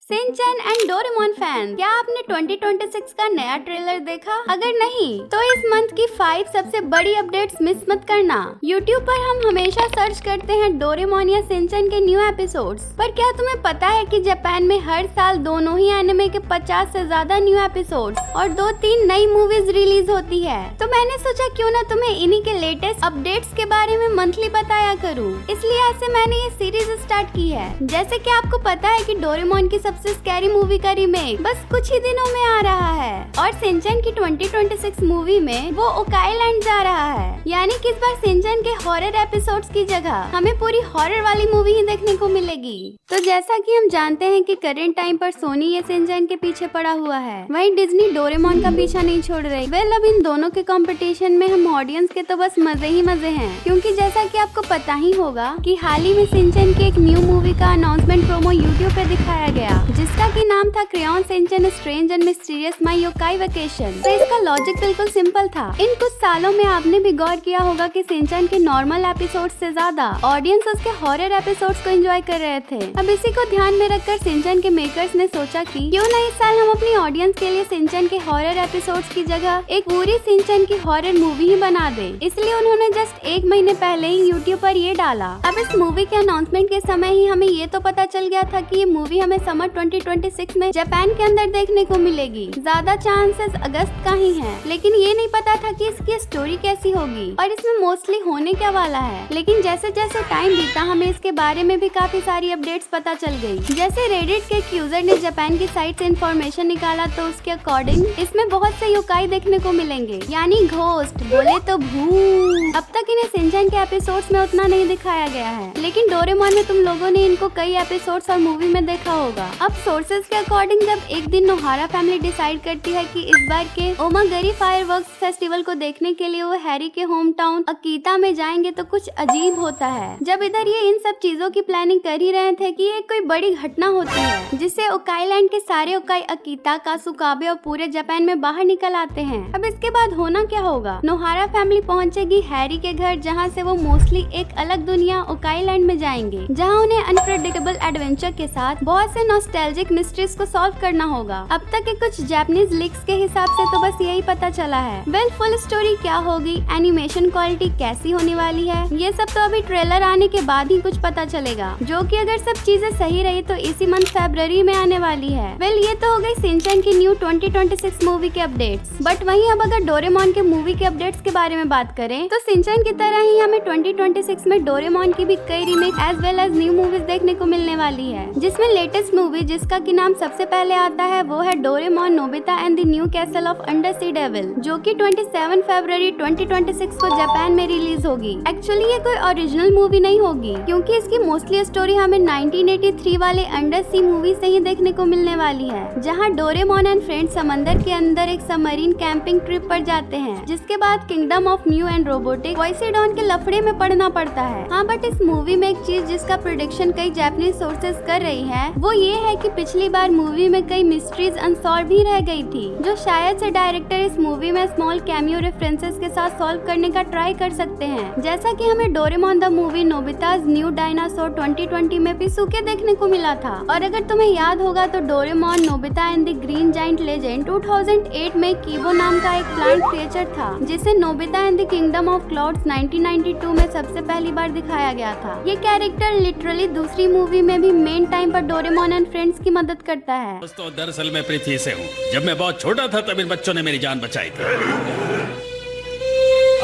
Shinchan and Doraemon fan, क्या आपने 2026 का नया ट्रेलर देखा? अगर नहीं तो इस मंथ की 5 सबसे बड़ी अपडेट्स मिस मत करना। YouTube पर हम हमेशा सर्च करते हैं डोरेमोन या शिनचैन के न्यू एपिसोड्स, पर क्या तुम्हें पता है कि जापान में हर साल दोनों ही एनिमे के 50 से ज्यादा न्यू एपिसोड्स और 2-3 नई मूवीज रिलीज होती है। तो मैंने सोचा क्यों ना तुम्हें इन्हीं के लेटेस्ट अपडेट्स के बारे में मंथली बताया करूँ, इसलिए ऐसे मैंने ये सीरीज स्टार्ट की है। जैसे कि आपको पता है कि डोरेमोन की सबसे स्कैरी मूवी का रीमेक बस कुछ ही दिनों में आ रहा है और शिनचैन की 2026 मूवी में वो ओकाई लैंड जा रहा है, यानी कि इस बार शिनचैन के हॉरर एपिसोड्स की जगह हमें पूरी हॉरर वाली मूवी ही देखने को मिलेगी। तो जैसा कि हम जानते हैं कि करंट टाइम पर सोनी ये शिनचैन के पीछे पड़ा हुआ है, वहीं डिज्नी डोरेमोन का पीछा नहीं छोड़ रही। वेल, अब इन दोनों के कंपटीशन में हम ऑडियंस के तो बस मजे ही मजे हैं, क्योंकि जैसा कि आपको पता ही होगा कि हाल ही में शिनचैन की एक न्यू मूवी का अनाउंसमेंट प्रोमो यूट्यूब पे दिखाया गया, जिसका की नाम था crayon Shinchan strange and mysterious my yokai vacation. तो इसका लॉजिक बिल्कुल सिंपल था। इन कुछ सालों में आपने भी गौर किया होगा कि शिनचैन के नॉर्मल एपिसोड से ज्यादा ऑडियंस उसके हॉरर एपिसोड्स को एंजॉय कर रहे थे। अब इसी को ध्यान में रखकर शिनचैन के मेकर्स ने सोचा कि क्यों न इस साल हम अपनी ऑडियंस के लिए शिनचैन के हॉरर एपिसोड्स की जगह एक पूरी शिनचैन की हॉरर मूवी ही बना दे। इसलिए उन्होंने जस्ट 1 महीने पहले ही यूट्यूब पर ये डाला। अब इस मूवी के अनाउंसमेंट के समय ही हमें ये तो पता चल गया था कि ये मूवी हमें समर 2026 में जापान के अंदर देखने को मिलेगी। ज्यादा चांसेस अगस्त का ही है, लेकिन ये नहीं पता था कि इसकी स्टोरी कैसी होगी और इसमें मोस्टली होने क्या वाला है। लेकिन जैसे जैसे टाइम बीता हमें इसके बारे में भी काफी सारी अपडेट्स पता चल गई। जैसे रेडिट के एक यूजर ने जापान की साइट से इंफॉर्मेशन निकाला, तो उसके अकॉर्डिंग इसमें बहुत से योकाई देखने को मिलेंगे, यानी घोस्ट, बोले तो भूत। अब तक इन्हें शिनचैन के एपिसोड्स में उतना नहीं दिखाया गया है, लेकिन डोरेमोन में तुम लोगों ने इनको कई एपिसोड्स और मूवी में देखा होगा। अब सोर्सेज के अकॉर्डिंग जब एक दिन नोहारा फैमिली डिसाइड करती है कि इस बार के ओमागरी फायरवर्क्स फेस्टिवल को देखने के लिए वो हैरी के होम टाउन अकीता में जाएंगे, तो कुछ अजीब होता है। जब इधर ये इन सब चीजों की प्लानिंग कर ही रहे थे कि ये कोई बड़ी घटना होती है, जिससे ओकाई लैंड के सारे ओकाई अकीता, कासुकाबे और पूरे जापान में बाहर निकल आते हैं। अब इसके बाद होना क्या होगा? नोहारा फैमिली पहुंचेगी हैरी के घर, जहाँ से वो मोस्टली एक अलग दुनिया ओकाई लैंड में जाएंगे, जहाँ उन्हें अनप्रेडिक्टेबल एडवेंचर के साथ बहुत से नॉस्टैल्जिक मिस्ट्रीज को सॉल्व करना होगा। अब तक के कुछ जापानीज लीक्स के हिसाब से तो बस यही पता चला है। वेल, फुल स्टोरी क्या होगी, एनिमेशन क्वालिटी कैसी होने वाली है, ये सब तो अभी ट्रेलर आने के बाद ही कुछ पता चलेगा, जो कि अगर सब चीजें सही रही तो इसी मंथ फरवरी में आने वाली है। वेल, ये तो हो गई शिनचैन की न्यू 2026 मूवी के अपडेट्स। बट वहीं अब अगर डोरेमोन के मूवी के अपडेट्स के बारे में बात करें, तो शिनचैन की तरह ही हमें 2026 में डोरेमोन की भी कई remake as well as new movies देखने को मिलने वाली है, जिसमें लेटेस्ट मूवी जिसका की नाम सबसे पहले आता है वो है Doraemon Nobita and the new castle of undersea devil, जो कि 27 फरवरी 2026 को जापान में रिलीज होगी। एक्चुअली ये कोई ओरिजिनल मूवी नहीं होगी, क्योंकि इसकी मोस्टली स्टोरी हमें 1983 वाले अंडर सी मूवी से ही देखने को मिलने वाली है, जहाँ डोरेमोन एंड फ्रेंड्स समंदर के अंदर एक सबमरीन कैंपिंग ट्रिप पर जाते हैं, जिसके बाद kingdom of new and robotic Poseidon के लफड़े में पड़ना पड़ता है। हाँ, बट इस मूवी में एक चीज जिसका प्रोडिक्शन कई जापानीज सोर्सेज कर रही है, वो ये है कि पिछली बार मूवी में कई मिस्ट्रीज अनसॉल्व भी रह गई थी, जो शायद से डायरेक्टर इस मूवी में स्मॉल कैमियो रेफरेंसेस के साथ सॉल्व करने का ट्राई कर सकते हैं। जैसा कि हमें Doraemon the movie Nobita's new dinosaur 2020 में पिसुके देखने को मिला था, और अगर तुम्हें याद होगा तो Doraemon Nobita and the green giant legend 2008 में कीबो नाम का एक प्लांट क्रिएचर था, जिसे Nobita and the kingdom of clouds 1992 में सबसे पहली बार दिखाया गया था। ये कैरेक्टर लिटरली दूसरी मूवी में भी मेन टाइम पर डोरेमोन एंड फ्रेंड्स की मदद करता है। दोस्तों, दरअसल मैं पृथ्वी से हूँ। जब मैं बहुत छोटा था तब इन बच्चों ने मेरी जान बचाई थी।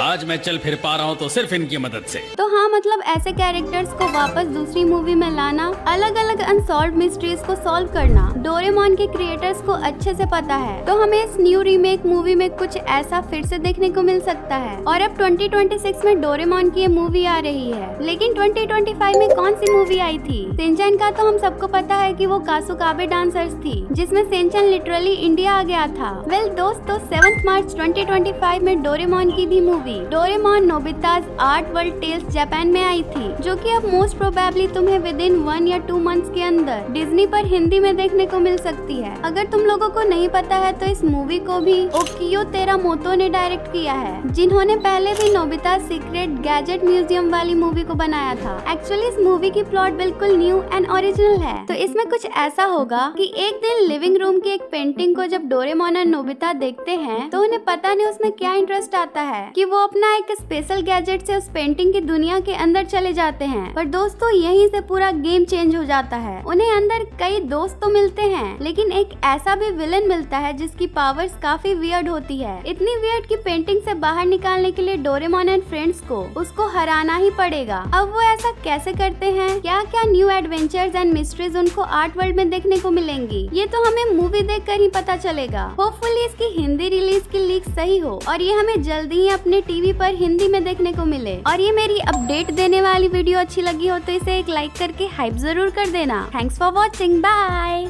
आज मैं चल फिर पा रहा हूँ तो सिर्फ इनकी मदद से। तो हाँ, मतलब ऐसे कैरेक्टर्स को वापस दूसरी मूवी में लाना, अलग अलग अनसॉल्व मिस्ट्रीज को सॉल्व करना, डोरेमोन के क्रिएटर्स को अच्छे से पता है। तो हमें इस न्यू रीमेक मूवी में कुछ ऐसा फिर से देखने को मिल सकता है। और अब 2026 में डोरेमोन की ये मूवी आ रही है, लेकिन 2025 में कौन सी मूवी आई थी? शिनचैन का तो हम सबको पता है कि वो कासुकाबे डांसर्स थी, जिसमें शिनचैन लिटरली इंडिया आ गया था। वेल दोस्तों, 7 मार्च 2025 में डोरेमोन की भी movie movie Doraemon Nobita's art world tales Japan में आई थी, जो कि अब मोस्ट प्रोबेबली तुम्हें विद इन 1 या 2 मंथ्स के अंदर डिज्नी पर हिंदी में देखने को मिल सकती है। अगर तुम लोगों को नहीं पता है तो इस मूवी को भी ओकियो तेरामोतो ने डायरेक्ट किया है, जिन्होंने पहले भी नोबिता सीक्रेट गैजेट म्यूजियम वाली मूवी को बनाया था। एक्चुअली इस मूवी की प्लॉट बिल्कुल न्यू एंड ओरिजिनल है। तो इसमें कुछ ऐसा होगा कि एक दिन लिविंग रूम की एक पेंटिंग को जब डोरेमोन और नोबिता देखते हैं तो उन्हें पता नहीं उसमें क्या इंटरेस्ट आता है कि वो अपना एक स्पेशल गैजेट से उस पेंटिंग की दुनिया के अंदर चले जाते हैं। पर दोस्तों यहीं से पूरा गेम चेंज हो जाता है। उन्हें अंदर कई दोस्त तो मिलते हैं, लेकिन एक ऐसा भी विलन मिलता है जिसकी पावर्स काफी वियर्ड होती है। इतनी वियर्ड की पेंटिंग से बाहर निकालने के लिए डोरेमोन एंड फ्रेंड्स को उसको हराना ही पड़ेगा। अब वो ऐसा कैसे करते हैं, क्या क्या न्यू एडवेंचर्स एंड मिस्ट्रीज उनको आर्ट वर्ल्ड में देखने को मिलेंगी, ये तो हमें मूवी देखकर ही पता चलेगा। होपफुली इसकी हिंदी रिलीज की लीक सही हो और ये हमें जल्दी ही अपने टीवी पर हिंदी में देखने को मिले। और ये मेरी अपडेट देने वाली वीडियो अच्छी लगी हो तो इसे एक लाइक करके हाइप जरूर कर देना। Thanks for watching, bye.